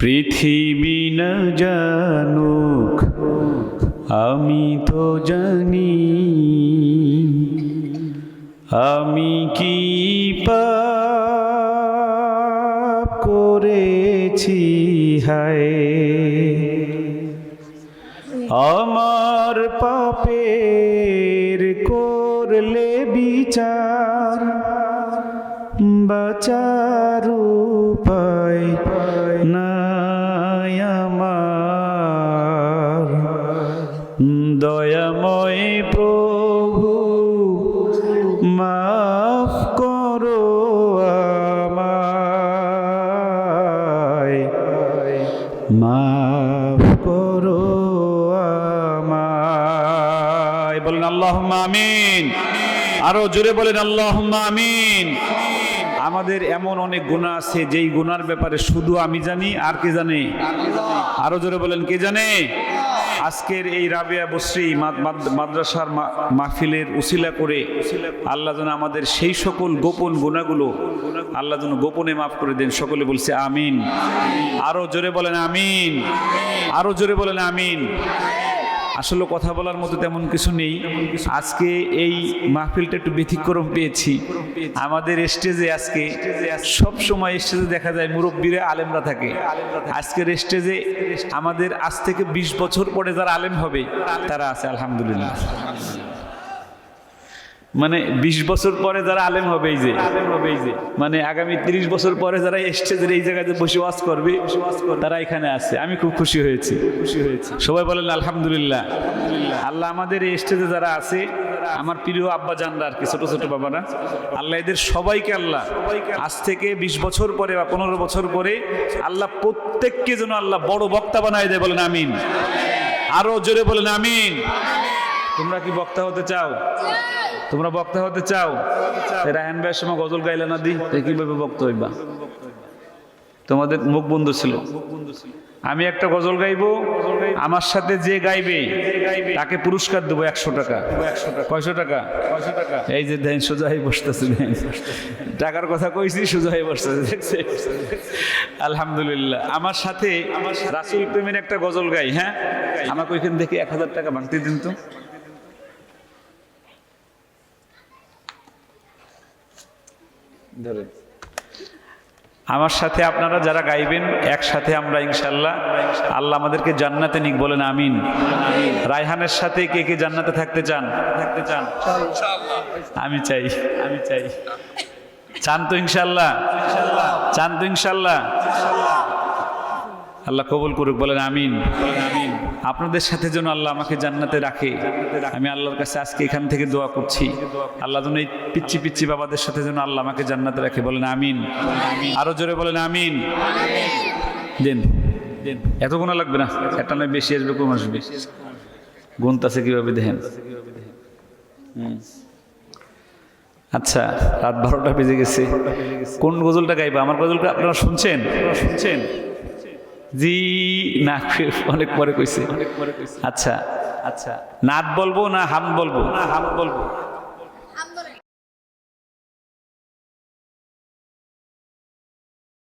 পৃথিবী না জানুক আমি তো জানি, আমি কি পাপ করেছি হায়। আমার পাপের করলে বিচার, বাঁচার উপায় নাই আমার। দয়াময় প্রভু মাফ করো আমায়, মাফ করো আমায়। বলেন আল্লাহুম্মা আমিন। আরো জোরে বলেন আল্লাহুম্মা আমিন। আমাদের এমন অনেক গুনাহ আছে যেই গুনার ব্যাপারে শুধু আমি জানি, আর কে জানে? আরো জোরে বলেন কে জানে? আজকের এই রাবেয়া বসরি মাদ্রাসার মাহফিলের উসিলা করে আল্লাহ যেন আমাদের সেই সকল গোপন গুনাহগুলো আল্লাহ যেন গোপনে মাফ করে দেন। সকলে বলছে আমিন। আরো জোরে বলেন আমিন। আরো জোরে বলেন আমিন। আসলে কথা বলার মতো তেমন কিছু নেই। আজকে এই মাহফিলটা একটু ব্যতিক্রম পেয়েছি। আমাদের স্টেজে আজকে সব সময় স্টেজে দেখা যায় মুরব্বীরা আলেমরা থাকে। আজকের স্টেজে আমাদের আজ থেকে 20 বছর পরে যারা আলেম হবে তারা আছে আলহামদুলিল্লাহ। মানে 20 বছর পরে যারা আলেম হবে, এই যে মানে আগামী 30 বছর পরে যারা স্টেজের এই জায়গায় বসে ওয়াজ করবে তারা এখানে আছে। আমি খুব খুশি হয়েছি। সবাই বলেন আলহামদুলিল্লাহ। আল্লাহ আমাদের এই স্টেজে যারা আছে, আমার প্রিয় আব্বা জানরা আর কি, ছোট ছোট বাবারা, আল্লাহ এদের সবাইকে আল্লাহ আজ থেকে 20 বছর পরে বা 15 বছর পরে আল্লাহ প্রত্যেককে যেন আল্লাহ বড় বক্তা বানায় দেয়। বলেন আমিন। আরো জোরে বলেন আমিন। তোমরা কি বক্তা হতে চাও? তোমরা বক্তা হতে চাও? রায়হান ভাইয়ের সময় গজল গাইলে না দি, কিভাবে বক্তা হইবা? তোমাদের মুখ বন্ধ ছিল। আমি একটা গজল গাইবো, আমার সাথে যে গাইবে তাকে পুরস্কার দেবো 100 টাকা। 100 টাকা? এই যে দেন সোজা হয়ে বসতেছে, টাকার কথা কইছি, সোজা হয়ে বসতেছে। আলহামদুলিল্লাহ। আমার সাথে রাসূল প্রেমের একটা গজল গাই। হ্যাঁ, আমাকে ওইখান থেকে 1000 টাকা ভাঙতে দিন তো। আমার সাথে আপনারা যারা গাইবেন একসাথে আমরা ইনশাআল্লাহ আল্লাহ আমাদেরকে জান্নাতে নিক। বলেন আমিন। রায়হানের সাথে কে কে জান্নাতে থাকতে চান? আমি চাই। চান তো ইনশাআল্লাহ? চান তো ইনশাআল্লাহ? আল্লাহ কবুল করুক। বলেন আমিন। আপনাদের সাথে যেন আল্লাহ আমাকে জান্নাতে রাখে। আমি আল্লাহর কাছে আজকে এখান থেকে দোয়া করছি, আল্লাহ যেন এই পিচ্ছি পিচ্ছি বাবাদের সাথে যেন আল্লাহ আমাকে জান্নাতে রাখে। বলেন আমিন। আরো জোরে বলেন আমিন। দেন এত গুণা লাগবে না, একটা নয় বেশি আসবে, কম আসবে, গুনতাছে কিভাবে দেখেন। আচ্ছা, রাত 12টা বেজে গেছে। কোন গজলটা গাইবা? আমার গজলটা আপনারা শুনছেন? জি না, অনেক পরে কইছে। আচ্ছা, নাত বলবো না হাম বলবো?